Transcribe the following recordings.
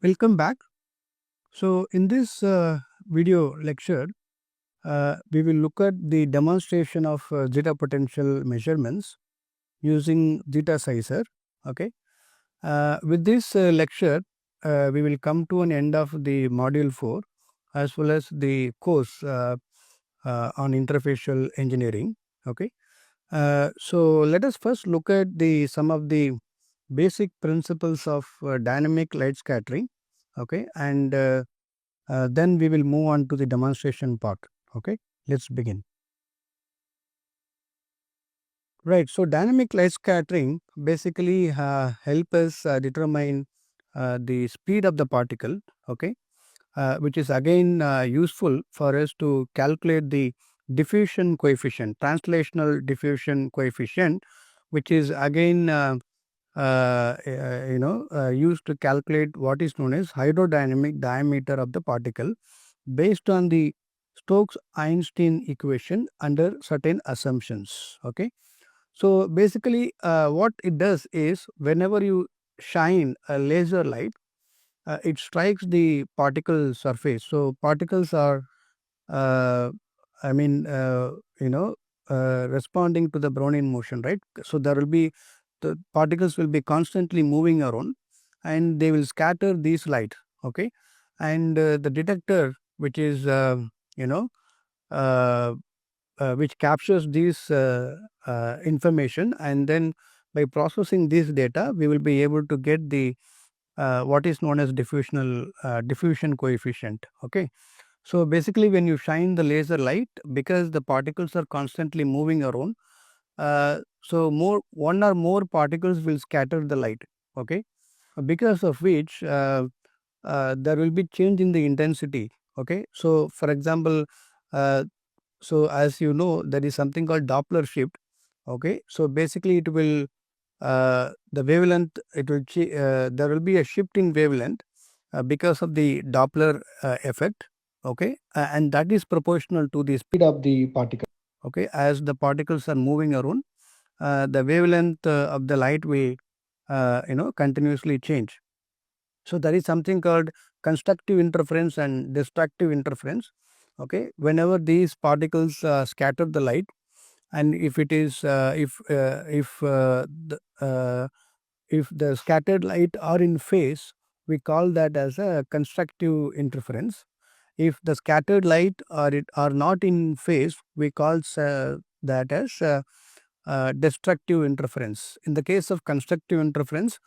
Welcome back. So, in this video lecture, we will look at the demonstration of zeta potential measurements using zeta sizer. Okay. With this lecture, we will come to an end of the module 4 as well as the course on interfacial engineering. Okay. So, let us first look at some of the basic principles of dynamic light scattering. Okay, and then we will move on to the demonstration part. Okay, let's begin. Right. So dynamic light scattering basically help us determine the speed of the particle. Okay, which is again useful for us to calculate the diffusion coefficient, translational diffusion coefficient, which is again used to calculate what is known as hydrodynamic diameter of the particle based on the Stokes-Einstein equation under certain assumptions. Okay. So basically, what it does is whenever you shine a laser light, it strikes the particle surface. So particles are, uh, I mean, responding to the Brownian motion, right? So there will be the particles will be constantly moving around, and they will scatter these light. Okay, and the detector, which is you know uh, which captures these information, and then by processing this data we will be able to get the what is known as diffusion coefficient. Okay, so basically when you shine the laser light, because the particles are constantly moving around, so one or more particles will scatter the light. Okay, because of which there will be change in the intensity. Okay, so for example, uh, so as you know, there is something called Doppler shift. Okay, so basically it will the wavelength, there will be a shift in wavelength because of the Doppler effect. Okay, and that is proportional to the speed of the particle. Okay, as the particles are moving around, the wavelength of the light will continuously change. So there is something called constructive interference and destructive interference. Okay, whenever these particles scatter the light, and if it is if the scattered light are in phase, we call that as a constructive interference. If the scattered light are not in phase, we call that as destructive interference. In the case of constructive interference,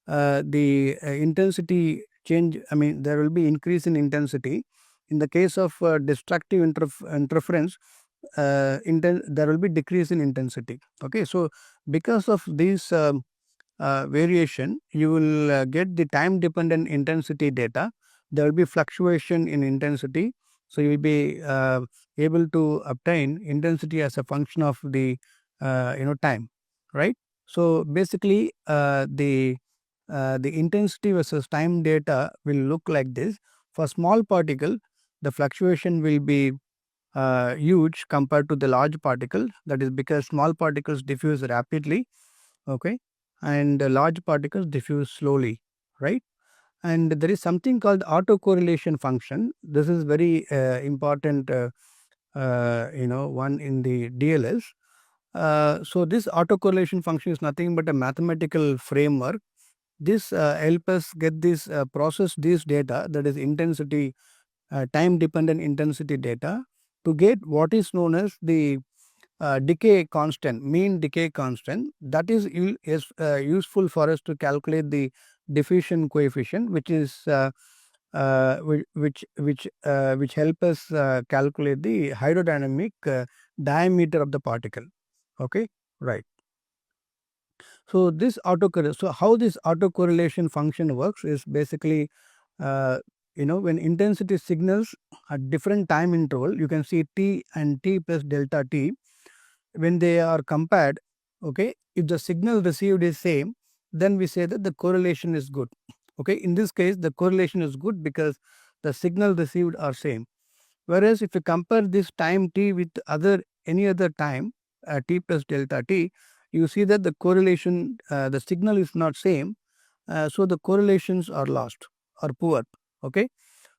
the intensity change, I mean there will be increase in intensity. In the case of destructive interference, there will be decrease in intensity. Okay, so because of this variation, you will get the time dependent intensity data. There will be fluctuation in intensity, so you will be able to obtain intensity as a function of the time, right? So basically the intensity versus time data will look like this. For small particle, the fluctuation will be huge compared to the large particle. That is because small particles diffuse rapidly. Okay, and large particles diffuse slowly, right? And there is something called autocorrelation function. This is very important one in the DLS. So this autocorrelation function is nothing but a mathematical framework. This help us get this process this data, that is intensity, time dependent intensity data, to get what is known as the decay constant, mean decay constant. That is useful for us to calculate the diffusion coefficient, which is which help us calculate the hydrodynamic diameter of the particle. Okay, right. So this so how this autocorrelation function works is basically when intensity signals at different time interval, you can see t and t plus delta t, when they are compared. Okay, if the signal received is same, then we say that the correlation is good. Okay, in this case the correlation is good because the signal received are same. Whereas if you compare this time t with any other time, t plus delta t, you see that the correlation, the signal is not same, so the correlations are lost. or poor. Okay.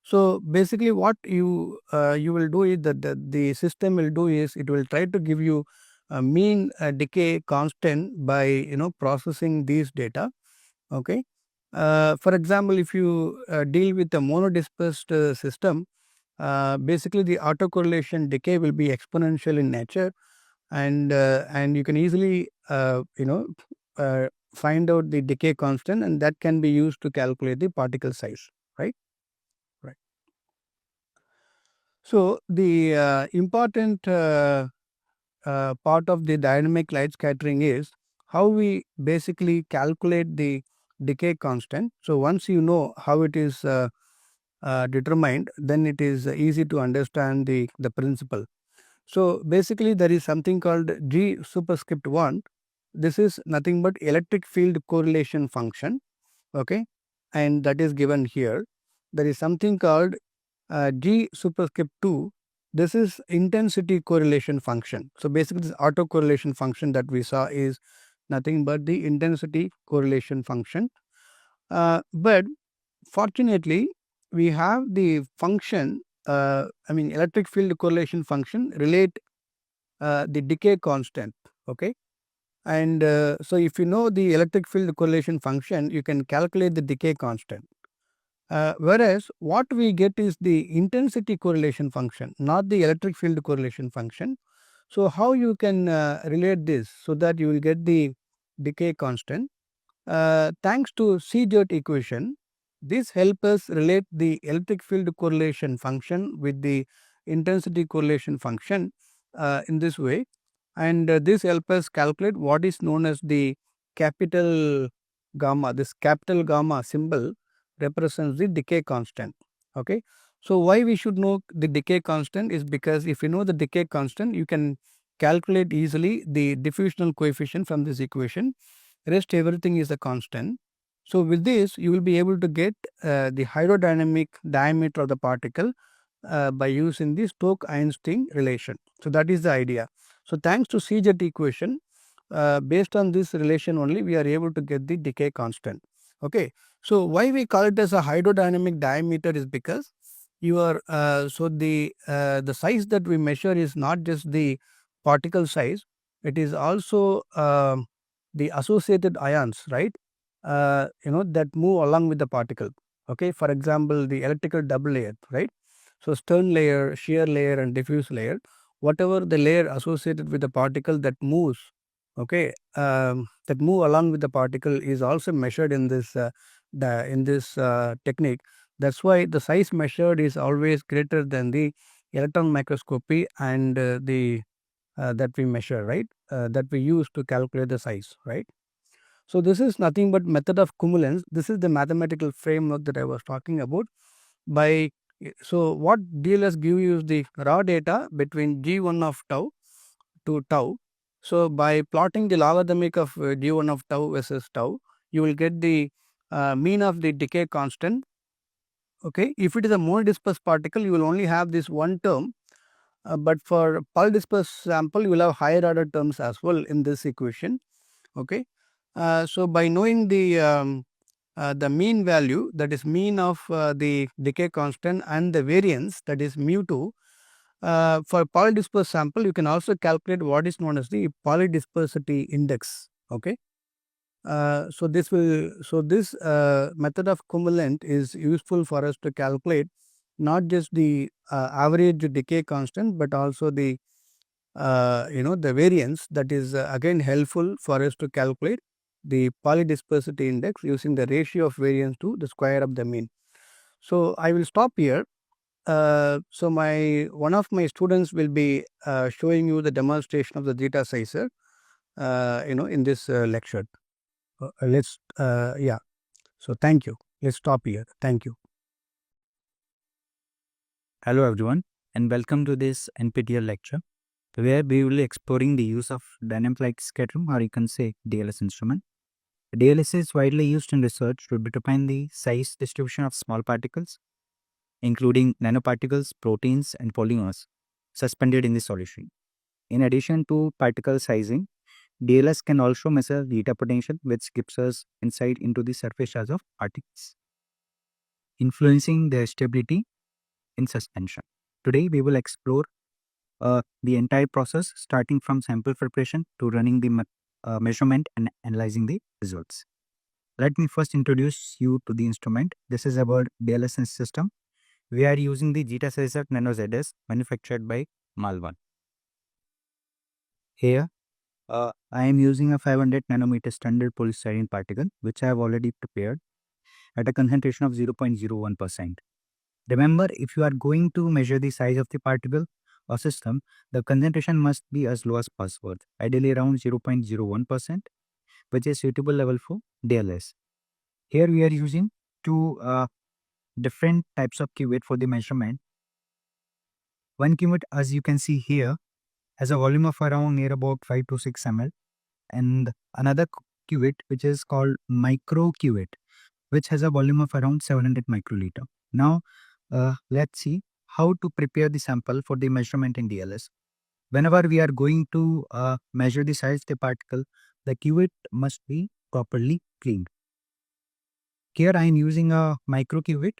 So basically what you will do is that the system will do is it will try to give you a mean decay constant by processing these data. Okay. For example, if you deal with a monodispersed system, basically the autocorrelation decay will be exponential in nature, and you can easily find out the decay constant, and that can be used to calculate the particle size, right? Right. So the important part of the dynamic light scattering is how we basically calculate the decay constant. So once you know how it is determined, then it is easy to understand the principle. So basically there is something called G superscript 1. This is nothing but electric field correlation function, okay, and that is given here. There is something called G superscript 2. This is intensity correlation function. So basically this autocorrelation function that we saw is nothing but the intensity correlation function. But fortunately we have the function, electric field correlation function relate the decay constant, okay. And so if you know the electric field correlation function, you can calculate the decay constant. Whereas what we get is the intensity correlation function, not the electric field correlation function. So how you can relate this so that you will get the decay constant? Thanks to CZ equation, this helps us relate the electric field correlation function with the intensity correlation function in this way, and this helps us calculate what is known as the capital gamma. This capital gamma symbol represents the decay constant. Okay. So why we should know the decay constant is because if you know the decay constant, you can calculate easily the diffusional coefficient from this equation. Rest everything is a constant. So with this you will be able to get the hydrodynamic diameter of the particle by using the Stokes-Einstein relation. So that is the idea. So thanks to CZ equation, based on this relation only we are able to get the decay constant. Okay. So why we call it as a hydrodynamic diameter is because your the size that we measure is not just the particle size, it is also the associated ions, right, that move along with the particle. Okay. For example, the electrical double layer, right. So Stern layer, shear layer and diffuse layer, whatever the layer associated with the particle that moves, okay, that move along with the particle is also measured in this technique. That's why the size measured is always greater than the electron microscopy and the that we measure, right, that we use to calculate the size, right. So this is nothing but method of cumulance. This is the mathematical framework that I was talking about. So what DLS give you is the raw data between G1 of tau to tau. So by plotting the logarithmic of G1 of tau versus tau, you will get the mean of the decay constant. Okay. If it is a monodispersed particle, you will only have this one term, but for polydispersed sample, you will have higher order terms as well in this equation. Okay. So by knowing the mean value, that is mean of the decay constant, and the variance, that is mu2, for polydispersed sample you can also calculate what is known as the polydispersity index. Okay. So this method of cumulant is useful for us to calculate not just the average decay constant, but also the the variance, that is again helpful for us to calculate the polydispersity index using the ratio of variance to the square of the mean. So I will stop here. So one of my students will be showing you the demonstration of the zeta sizer in this lecture. Yeah. So thank you. Let's stop here. Thank you. Hello everyone and welcome to this NPTEL lecture, where we will be exploring the use of dynamic light scattering, or you can say DLS instrument. DLS is widely used in research to determine the size distribution of small particles, including nanoparticles, proteins and polymers suspended in the solution. In addition to particle sizing, DLS can also measure zeta potential, which gives us insight into the surface charge of particles. influencing their stability in suspension. Today, we will explore the entire process starting from sample preparation to running the measurement and analyzing the results. Let me first introduce you to the instrument. This is our DLSS system. We are using the Zeta Sensor Nano ZS manufactured by Malvan. Here, I am using a 500 nanometer standard polystyrene particle, which I have already prepared at a concentration of 0.01%. Remember, if you are going to measure the size of the particle or system, the concentration must be as low as possible, ideally around 0.01%, which is suitable level for DLS. Here we are using two different types of cuvette for the measurement. One cuvette, as you can see here, has a volume of around near about 5 to 6 ml, and another cuvette which is called micro cuvette, which has a volume of around 700 microliter. Now, let's see how to prepare the sample for the measurement in DLS. Whenever we are going to measure the size of the particle, the cuvette must be properly cleaned. Here I am using a micro cuvette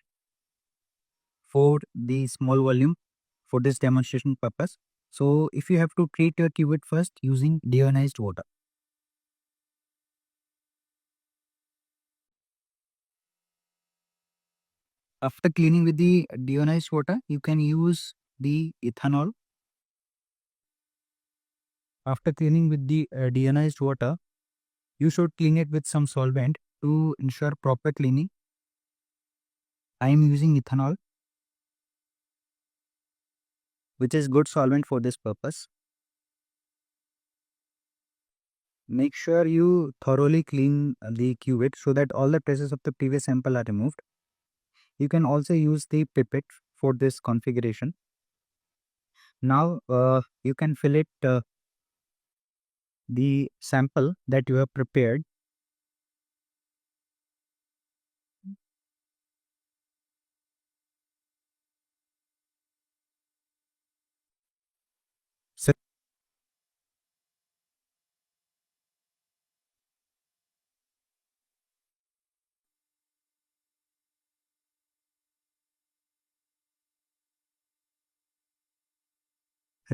for the small volume for this demonstration purpose. So if you have to treat your cuvette first using deionized water. After cleaning with the deionized water, you can use the ethanol. After cleaning with the deionized water, you should clean it with some solvent to ensure proper cleaning. I am using ethanol, which is good solvent for this purpose. Make sure you thoroughly clean the cuvette so that all the traces of the previous sample are removed. You can also use the pipette for this configuration. Now you can fill it the sample that you have prepared. So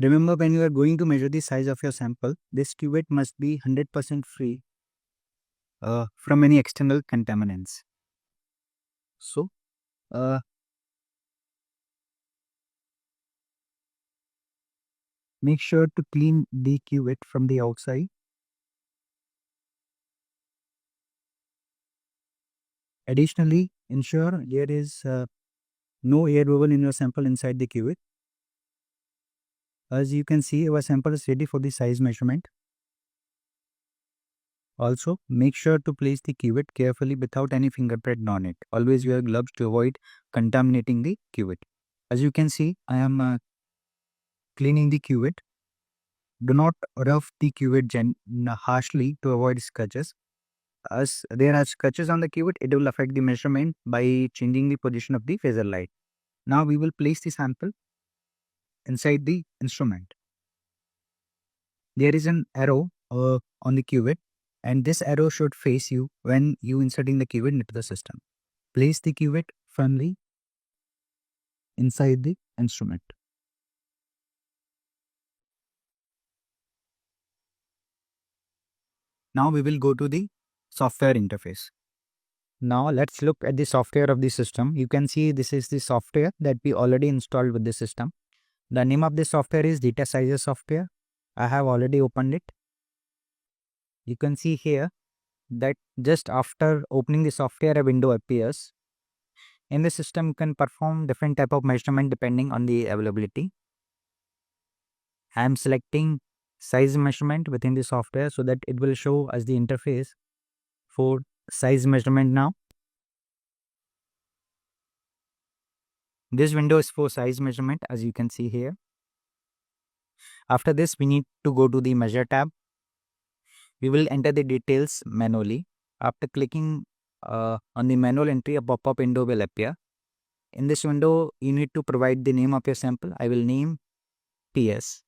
remember, when you are going to measure the size of your sample, this cuvette must be 100% free from any external contaminants. So, make sure to clean the cuvette from the outside. Additionally, ensure there is no air bubble in your sample inside the cuvette. As you can see, our sample is ready for the size measurement. Also, make sure to place the cuvette carefully without any fingerprint on it. Always wear gloves to avoid contaminating the cuvette. As you can see, I am cleaning the cuvette. Do not rough the cuvette harshly to avoid scratches. As there are scratches on the cuvette, it will affect the measurement by changing the position of the phaser light. Now we will place the sample inside the instrument. There is an arrow on the cuvette, and this arrow should face you when you inserting the cuvette into the system. Place the cuvette firmly inside the instrument. Now we will go to the software interface. Now let's look at the software of the system. You can see this is the software that we already installed with the system. The name of the software is Data Sizer software. I have already opened it. You can see here that just after opening the software, a window appears. In the system, you can perform different type of measurement depending on the availability. I am selecting size measurement within the software so that it will show as the interface for size measurement now. This window is for size measurement, as you can see here. After this, we need to go to the measure tab. We will enter the details manually. After clicking on the manual entry, a pop-up window will appear. In this window, you need to provide the name of your sample. I will name PS.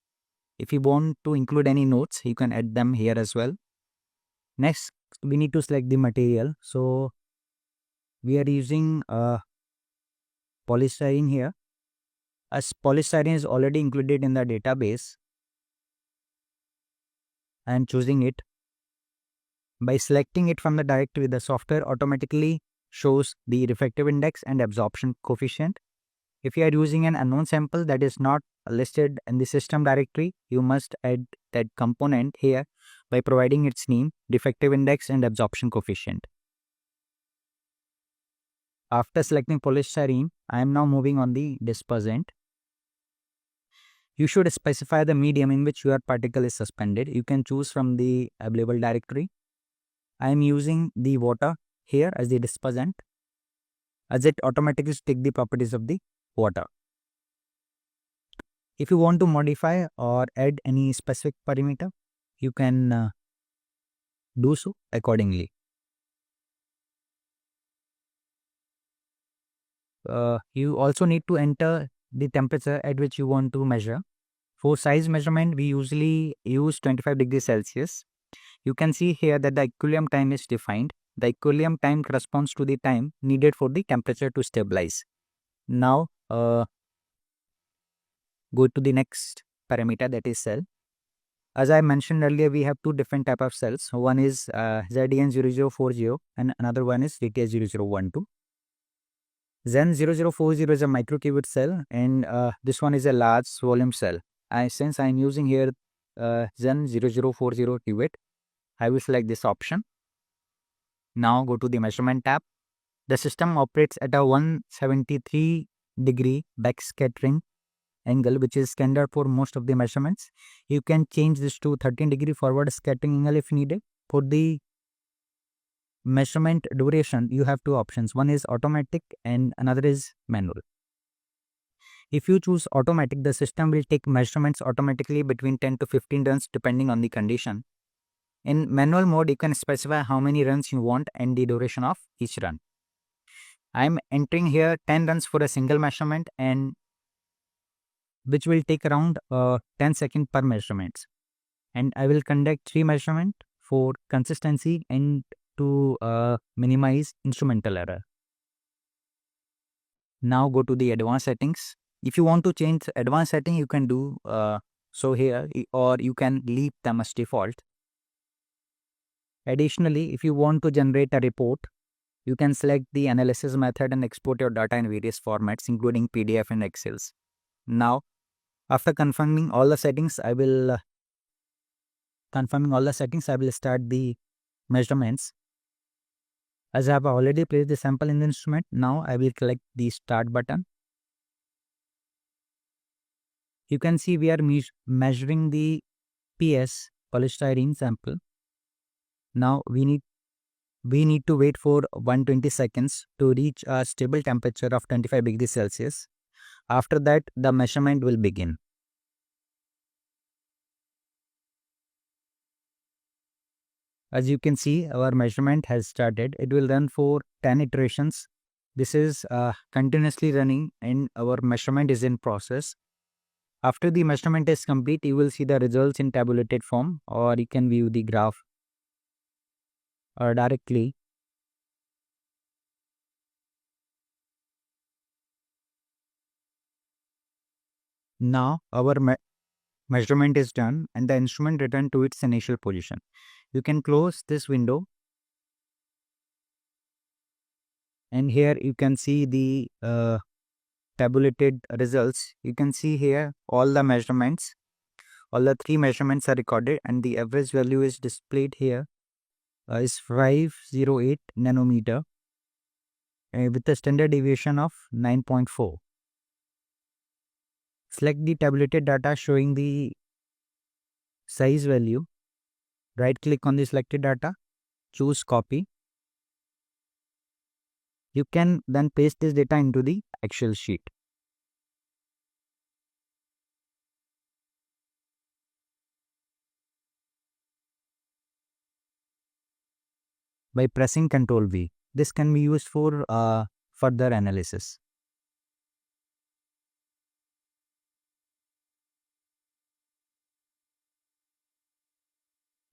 If you want to include any notes, you can add them here as well. Next, we need to select the material. So we are using polystyrene here. As polystyrene is already included in the database, I am choosing it. By selecting it from the directory, the software automatically shows the refractive index and absorption coefficient. If you are using an unknown sample that is not listed in the system directory, you must add that component here by providing its name, refractive index and absorption coefficient. After selecting polystyrene, I am now moving on the dispersant. You should specify the medium in which your particle is suspended. You can choose from the available directory. I am using the water here as the dispersant, as it automatically takes the properties of the water. If you want to modify or add any specific parameter, you can do so accordingly. You also need to enter the temperature at which you want to measure. For size measurement, we usually use 25 degrees Celsius. You can see here that the equilibrium time is defined. The equilibrium time corresponds to the time needed for the temperature to stabilize. Now, go to the next parameter, that is cell. As I mentioned earlier, we have two different type of cells. One is ZN0040 and another one is ZTA0012. ZN0040 is a microqubit cell and this one is a large volume cell. Since I am using here ZN0040 qubit, I will select this option. Now go to the measurement tab. The system operates at a 173 degree backscattering angle, which is standard for most of the measurements. You can change this to 13 degree forward scattering angle if needed. For the measurement duration, you have two options. One is automatic and another is manual. If you choose automatic, the system will take measurements automatically between 10 to 15 runs depending on the condition. In manual mode, you can specify how many runs you want and the duration of each run. I am entering here 10 runs for a single measurement and which will take around 10 seconds per measurement. And I will conduct 3 measurements for consistency and to minimize instrumental error. Now go to the advanced settings. If you want to change advanced setting, you can do so here, or you can leave them as default. Additionally, if you want to generate a report, you can select the analysis method and export your data in various formats, including PDF and Excels. Now, after confirming all the settings, I will start the measurements. As I have already placed the sample in the instrument, now I will click the start button. You can see we are measuring the PS polystyrene sample. Now we need to wait for 120 seconds to reach a stable temperature of 25 degrees Celsius. After that, the measurement will begin. As you can see, our measurement has started. It will run for 10 iterations. This is continuously running and our measurement is in process. After the measurement is complete, you will see the results in tabulated form, or you can view the graph directly. Now our measurement is done and the instrument returned to its initial position. You can close this window and here you can see the tabulated results. You can see here all the measurements. All the 3 measurements are recorded and the average value is displayed here is 508 nanometer with a standard deviation of 9.4. Select the tabulated data showing the size value. Right click on the selected data, choose copy. You can then paste this data into the Excel sheet. By pressing Ctrl V. This can be used for further analysis.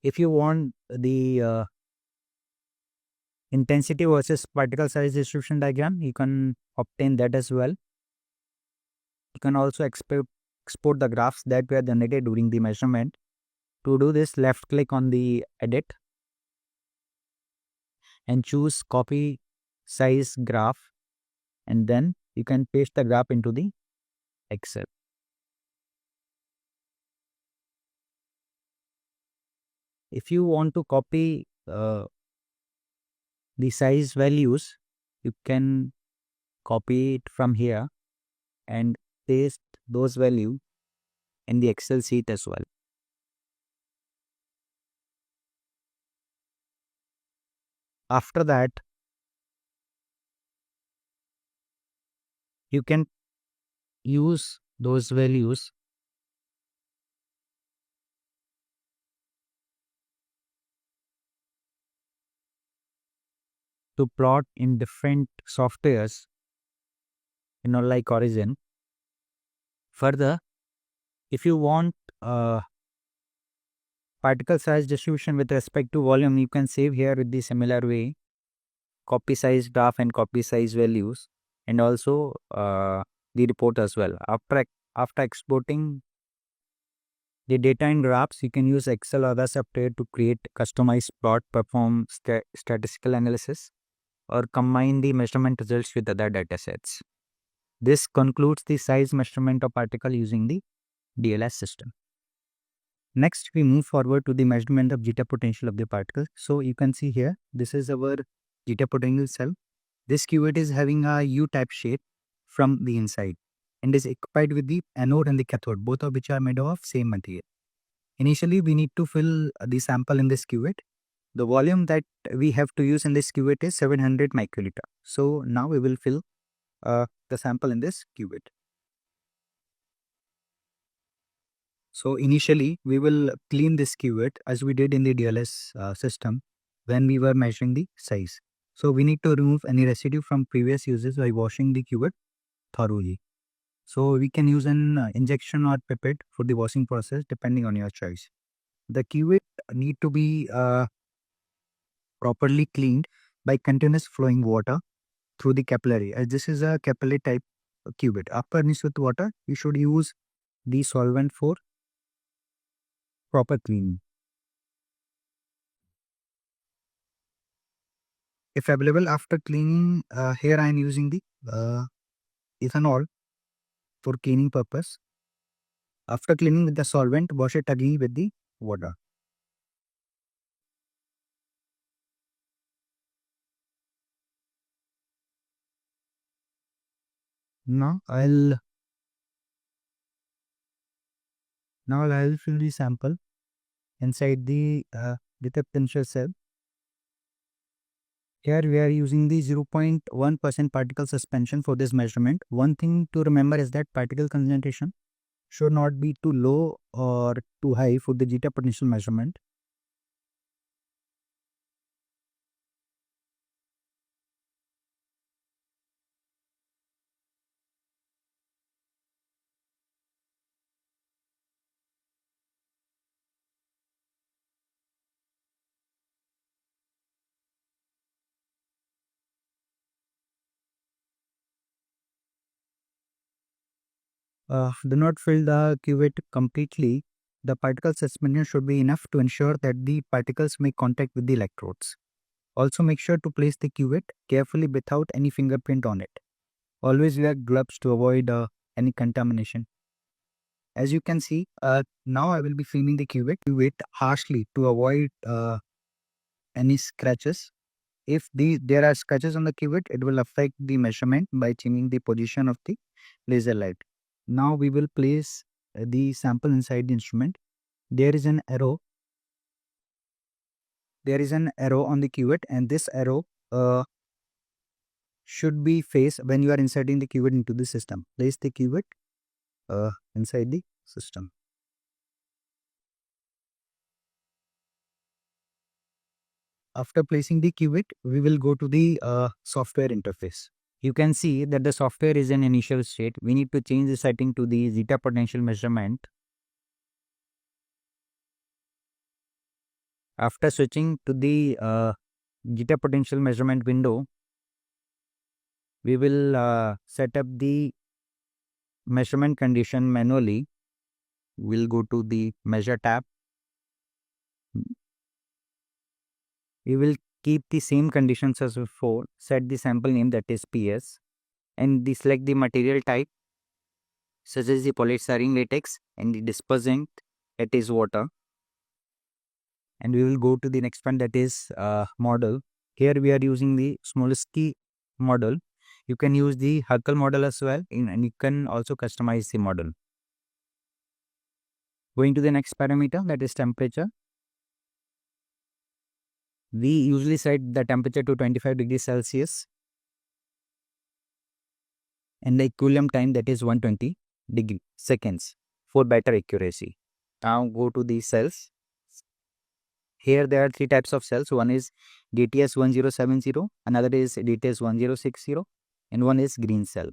If you want the intensity versus particle size distribution diagram. You can obtain that as well. You can also export the graphs that were generated during the measurement. To do this, left click on the edit and choose copy size graph, and then you can paste the graph into the Excel. If you want to copy the size values, you can copy it from here and paste those values in the Excel sheet as well. After that, you can use those values to plot in different softwares, like Origin. Further, if you want particle size distribution with respect to volume, you can save here with the similar way, copy size graph and copy size values, and also the report as well. After exporting the data in graphs, you can use Excel or other software to create customized plot, perform statistical analysis, or combine the measurement results with other data sets. This concludes the size measurement of particle using the DLS system. Next, we move forward to the measurement of zeta potential of the particle. So you can see here, this is our zeta potential cell. This cuvette is having a U-type shape from the inside and is occupied with the anode and the cathode, both of which are made of same material. Initially, we need to fill the sample in this cuvette. The volume that we have to use in this cuvette is 700 microliter. So now we will fill the sample in this cuvette. So initially, we will clean this cuvette as we did in the DLS system when we were measuring the size. So we need to remove any residue from previous uses by washing the cuvette thoroughly. So we can use an injection or pipette for the washing process depending on your choice. The cuvette need to be properly cleaned by continuous flowing water through the capillary, as this is a capillary type cuvette. After rinse with water, you should use the solvent for proper cleaning. If available after cleaning, here I am using the ethanol for cleaning purpose. After cleaning with the solvent, wash it again with the water. Now I'll fill the sample inside the zeta potential cell. Here we are using the 0.1% particle suspension for this measurement. One thing to remember is that particle concentration should not be too low or too high for the zeta potential measurement. Do not fill the cuvette completely. The particle suspension should be enough to ensure that the particles make contact with the electrodes. Also make sure to place the cuvette carefully without any fingerprint on it. Always wear gloves to avoid any contamination. As you can see, now I will be filling the cuvette harshly to avoid any scratches. If there are scratches on the cuvette, it will affect the measurement by changing the position of the laser light. Now we will place the sample inside the instrument. There is an arrow. There is an arrow on the cuvette, and this arrow should be faced when you are inserting the cuvette into the system. Place the cuvette inside the system. After placing the cuvette, we will go to the software interface. You can see that the software is in initial state. We need to change the setting to the zeta potential measurement. After switching to the zeta potential measurement window, we will set up the measurement condition manually. We'll go to the measure tab. We will keep the same conditions as before. Set the sample name, that is PS, and select the material type, such as the polystyrene latex, and the dispersant, that is water. And we will go to the next one, that is model. Here we are using the Smolensky model. You can use the Huckel model as well, and you can also customize the model. Going to the next parameter, that is temperature. We usually set the temperature to 25 degrees Celsius and the equilibrium time, that is 120 seconds for better accuracy. Now go to the cells. Here there are three types of cells. One is DTS1070, another is DTS1060, and one is green cell.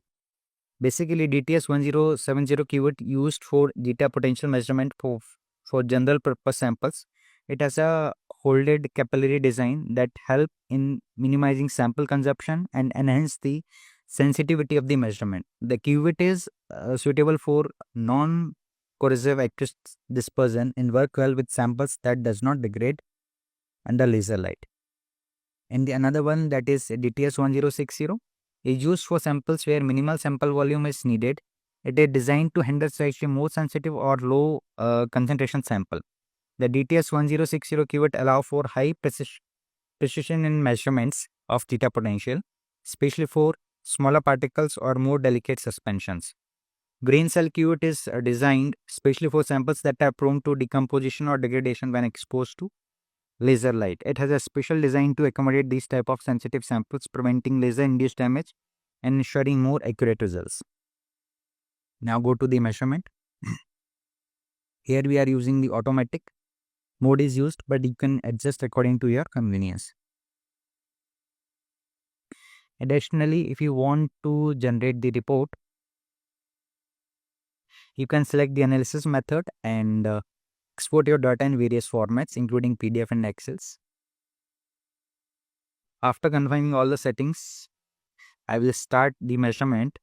Basically, DTS1070 keyword used for zeta potential measurement for general purpose samples. It has a folded capillary design that help in minimizing sample consumption and enhance the sensitivity of the measurement. The cuvette is suitable for non-corrosive aqueous dispersion and work well with samples that does not degrade under laser light. And the another one, that is DTS1060, is used for samples where minimal sample volume is needed. It is designed to handle slightly more sensitive or low concentration sample. The DTS1060 keyword allow for high precision in measurements of zeta potential, especially for smaller particles or more delicate suspensions. Green cell keyword is designed especially for samples that are prone to decomposition or degradation when exposed to laser light. It has a special design to accommodate these type of sensitive samples, preventing laser-induced damage and ensuring more accurate results. Now go to the measurement. Here we are using the automatic mode is used, but you can adjust according to your convenience. Additionally, if you want to generate the report, you can select the analysis method and export your data in various formats, including PDF and Excels. After confirming all the settings, I will start the measurement.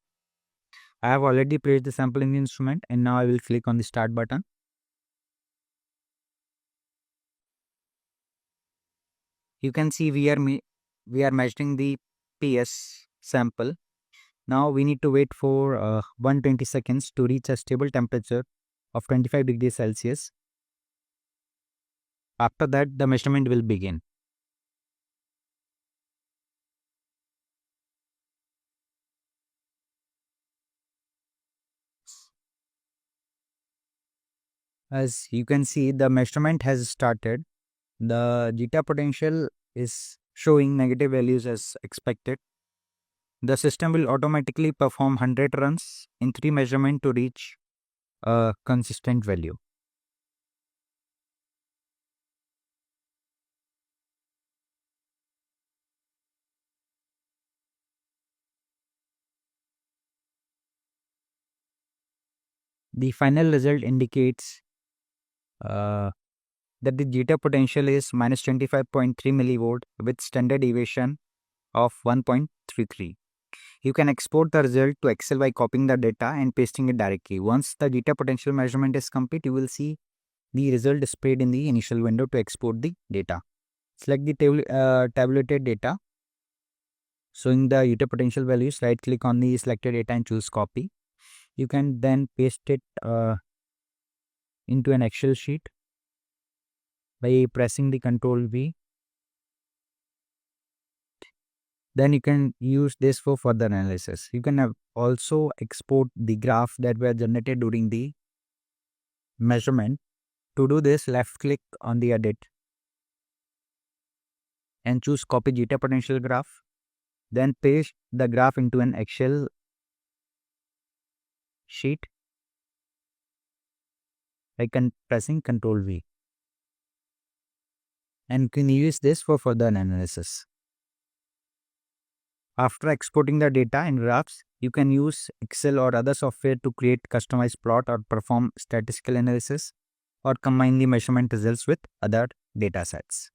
I have already placed the sample in the instrument, and now I will click on the start button. You can see we are measuring the PS sample. Now we need to wait for 120 seconds to reach a stable temperature of 25 degrees Celsius. After that, the measurement will begin. As you can see, the measurement has started. The zeta potential is showing negative values as expected. The system will automatically perform 100 runs in 3 measurements to reach a consistent value. The final result indicates that the zeta potential is minus 25.3 millivolt with standard deviation of 1.33. You can export the result to Excel by copying the data and pasting it directly. Once the zeta potential measurement is complete, you will see the result displayed in the initial window to export the data. Select the tabulated data showing the zeta potential values. Right click on the selected data and choose copy. You can then paste it into an Excel sheet by pressing the Ctrl V. Then you can use this for further analysis. You can also export the graph that were generated during the measurement. To do this, left click on the edit and choose copy zeta potential graph. Then paste the graph into an Excel sheet by pressing Ctrl V. And you can use this for further analysis. After exporting the data in graphs, you can use Excel or other software to create customized plot or perform statistical analysis or combine the measurement results with other data sets.